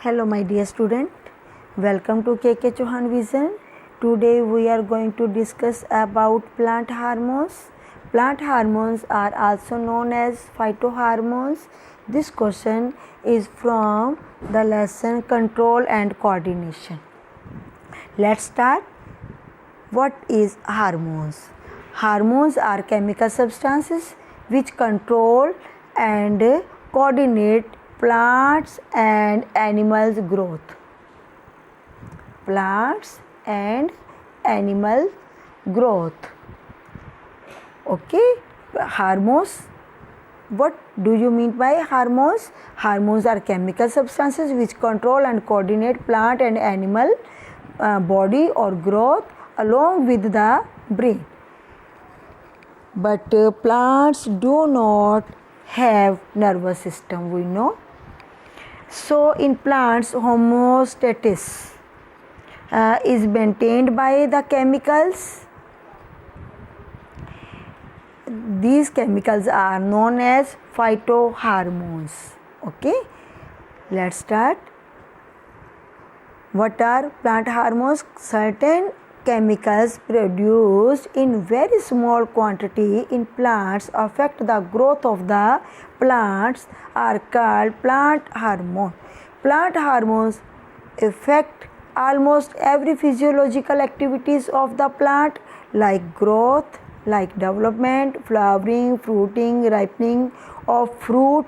Hello my dear student, welcome to KK Chauhan Vision. Today we are going to discuss about plant hormones. Plant hormones are also known as phytohormones. This question is from the lesson Control and Coordination. Let's start. What is hormones? Hormones are chemical substances which control and coordinate plants and animals growth. Plants and animal growth. Okay, hormones. What do you mean by hormones? Hormones are chemical substances which control and coordinate plant and animal body or growth along with the brain. But plants do not have nervous system, we know. So in plants, homeostasis is maintained by the chemicals. These chemicals are known as phytohormones. Okay, let's start. What are plant hormones? Certain chemicals produced in very small quantity in plants affect the growth of the plants are called plant hormone. Plant hormones affect almost every physiological activities of the plant like growth, like development, flowering, fruiting, ripening of fruit,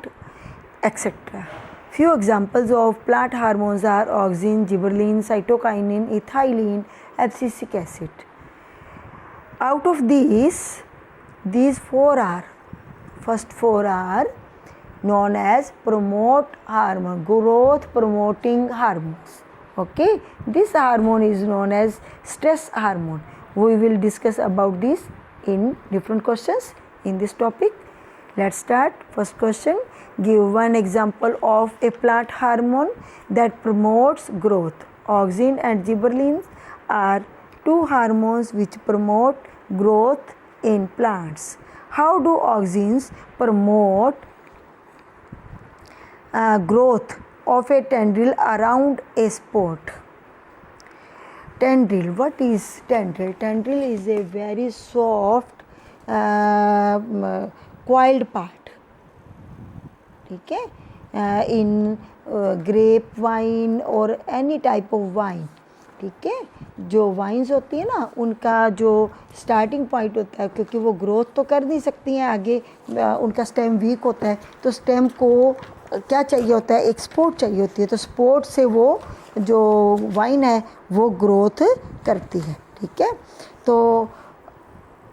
etc. Few examples of plant hormones are auxin, gibberellin, cytokinin, ethylene, abscisic acid. Out of these first four are known as promote hormone, growth promoting hormones. Okay, this hormone is known as stress hormone. We will discuss about this in different questions in this topic. Let's start. First question, give one example of a plant hormone that promotes growth. Auxin and gibberellin are two hormones which promote growth in plants. How do auxins promote growth of a tendril around a spot? Tendril, what is tendril? Tendril is a very soft coiled part. ठीक है, in grape wine और any type of wine. ठीक है, जो wines होती है ना उनका जो स्टार्टिंग पॉइंट होता है, क्योंकि वो ग्रोथ तो कर नहीं सकती हैं आगे, उनका स्टेम वीक होता है, तो स्टेम को क्या चाहिए होता है, एक स्पोर्ट चाहिए होती है, तो स्पोर्ट से वो जो वाइन है वो ग्रोथ करती है. ठीक है, तो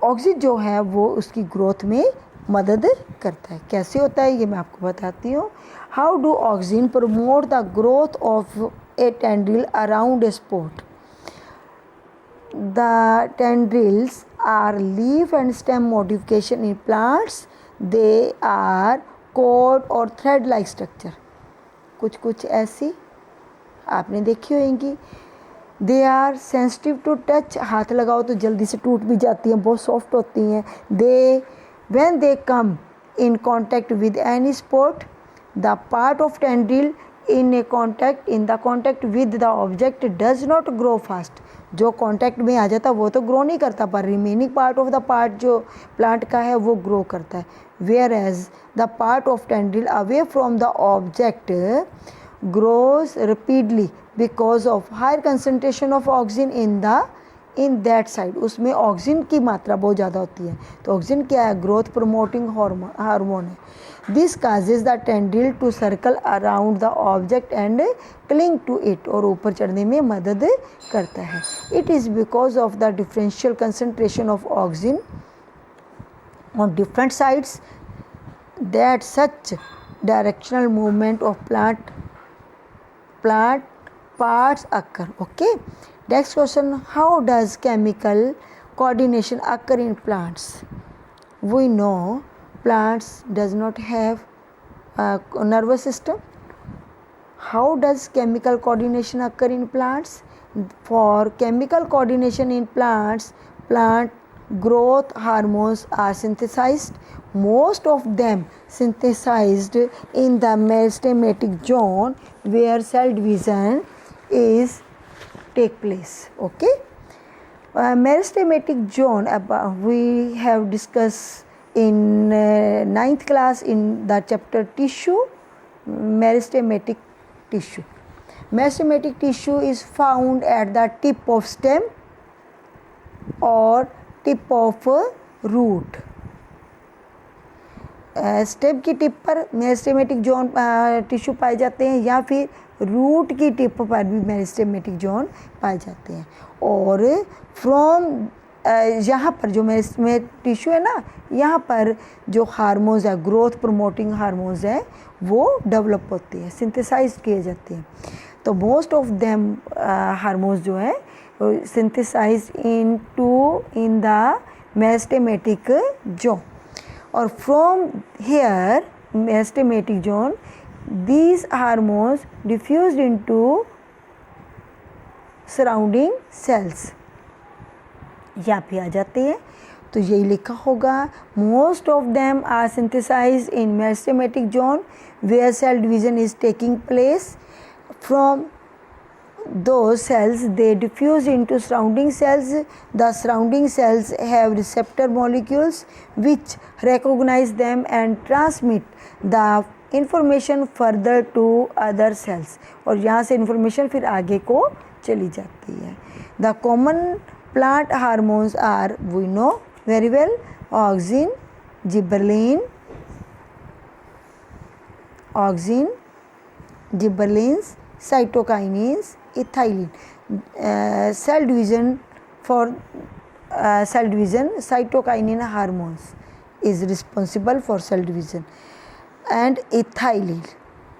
ऑक्सीजन जो है वो उसकी ग्रोथ में मदद करता है. कैसे होता है ये मैं आपको बताती हूँ. How do oxygen promote the growth of A tendril around a spot? The tendrils are leaf and stem modification in plants. They are cord or thread like structure. कुछ ऐसी आपने देखी होंगी. They are sensitive to touch. हाथ लगाओ तो जल्दी से टूट भी जाती हैं, बहुत सॉफ्ट होती हैं. When they come in contact with any spot, the part of tendril in the contact with the object does not grow fast. जो कांटेक्ट में आ जाता वो तो ग्रो नहीं करता, पर remaining part of the part जो प्लांट का है वो ग्रो करता है. Whereas the part of tendril away from the object grows rapidly because of higher concentration of oxygen in that side. उसमें ऑक्सीजन की मात्रा बहुत ज़्यादा होती है, तो ऑक्सीजन क्या है, ग्रोथ प्रमोटिंग हार्मोन है. This causes the tendril to circle around the object and cling to it, और ऊपर चढ़ने में मदद करता है. It is because of the differential concentration of oxygen on different sides that such directional movement of plant parts occur. Okay, next question, how does chemical coordination occur in plants? We know plants does not have a nervous system. How does chemical coordination occur in plants? For chemical coordination in plants, plant growth hormones are synthesized. Most of them synthesized in the meristematic zone where cell division is take place. Okay. Meristematic zone we have discussed in 9th class in the chapter tissue. Meristematic tissue. Meristematic tissue is found at the tip of stem or tip of root. Stem की tip पर meristematic zone tissue पाए जाते हैं या फिर root की tip पर भी मेरिस्टेमेटिक जोन पाए जाते हैं. और फ्रॉम यहाँ पर जो मेरिस्टेमेटिक टिश्यू है ना, यहाँ पर जो हार्मोन्स है, ग्रोथ प्रमोटिंग हार्मोन्स है, वो डेवलप होते हैं, सिंथेसाइज किए जाते हैं. तो मोस्ट ऑफ देम हार्मोन्स जो है synthesize in the meristematic zone. और from here meristematic zone these hormones diffused into surrounding cells. यहाँ पे आ जाते हैं तो यही लिखा होगा most of them are synthesized in meristematic zone where cell division is taking place. From those cells they diffuse into surrounding cells. The surrounding cells have receptor molecules which recognize them and transmit the information further to other cells. और यहाँ से information फिर आगे को चली जाती है. The common plant hormones are, we know very well, auxin, gibberellins, cytokinins, ethylene. Cell division, for cell division, cytokinin hormones is responsible for cell division, and ethylene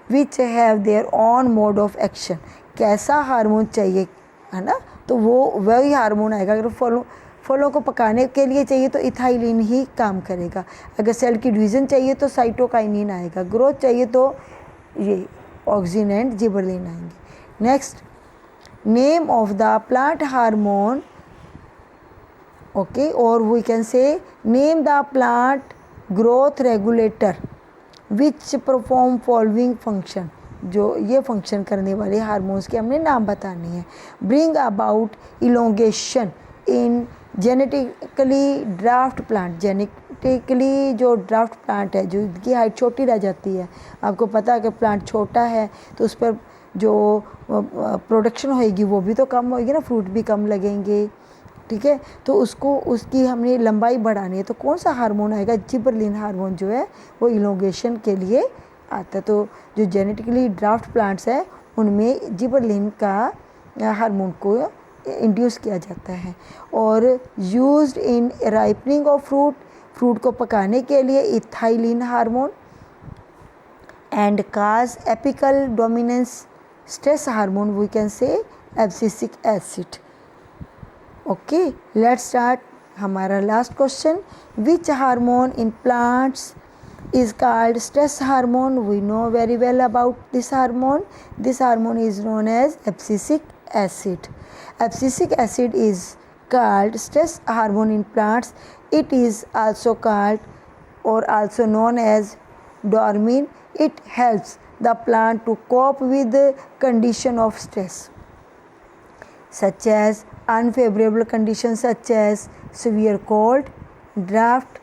which have their own mode of action. कैसा hormone चाहिए है ना, तो वो वही hormone आएगा. अगर फलों को पकाने के लिए चाहिए तो इथाइलिन ही काम करेगा. अगर सेल की डिवीज़न चाहिए तो साइटोकाइनिन आएगा. ग्रोथ चाहिए तो ये ऑक्सिन एंड जिबरलिन आएंगे. Next, name of the plant hormone. Okay, और we can say name the plant growth regulator which perform following function. जो ये फंक्शन करने वाले हार्मोन्स के हमने नाम बताने हैं. Bring about elongation in genetically dwarf plant. Genetically जो ड्राफ्ट प्लांट है, जो इसकी हाइट छोटी रह जाती है, आपको पता है कि प्लांट छोटा है तो उस पर जो प्रोडक्शन होएगी वो भी तो कम होएगी ना, फ्रूट भी कम लगेंगे. ठीक है, तो उसकी हमने लंबाई बढ़ानी है तो कौन सा हार्मोन आएगा? जिबरलिन हार्मोन जो है वो इलोंगेशन के लिए आता है. तो जो जेनेटिकली ड्राफ्ट प्लांट्स है उनमें जिबरलिन का हार्मोन को इंड्यूस किया जाता है. और used in ripening of fruit को पकाने के लिए ethylene hormone. And cause apical dominance stress hormone, we can say abscisic acid. Okay, let's start हमारा last question. Which hormone in plants is called stress hormone? We know very well about this hormone. This hormone is known as abscisic acid. Abscisic acid is called stress hormone in plants. It is also called or also known as dormine. It helps the plant to cope with the condition of stress such as unfavorable conditions such as severe cold, drought.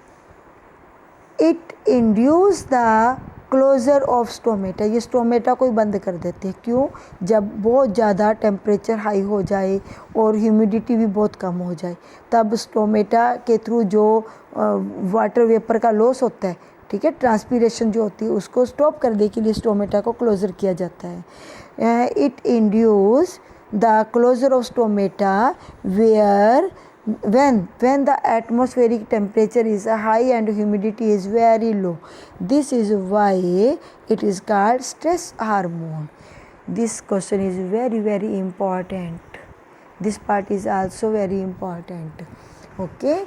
It induce the closure of stomata. ये stomata को ही बंद कर देते हैं. क्यों? जब बहुत ज़्यादा टेम्परेचर हाई हो जाए और ह्यूमिडिटी भी बहुत कम हो जाए, तब स्टोमेटा के थ्रू जो वाटर वेपर का लॉस होता है, ठीक है, ट्रांसपीरेशन जो होती है, उसको स्टॉप करने के लिए स्टोमेटा को क्लोजर किया जाता है. It induce the closure of stomata where when the atmospheric temperature is high and humidity is very low. This is why it is called stress hormone. This question is very, very important. This part is also very important. Okay,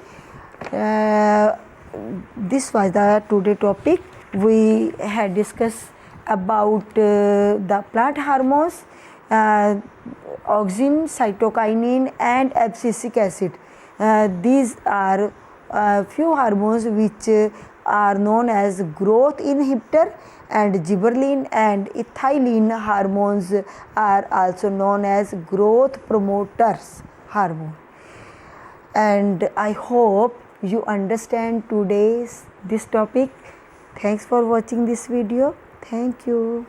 this was the today topic. We had discussed about the plant hormones, auxin, cytokinin and abscisic acid. These are few hormones which are known as growth inhibitor, and gibberellin and ethylene hormones are also known as growth promoters hormone. And I hope you understand today's this topic. Thanks for watching this video. Thank you.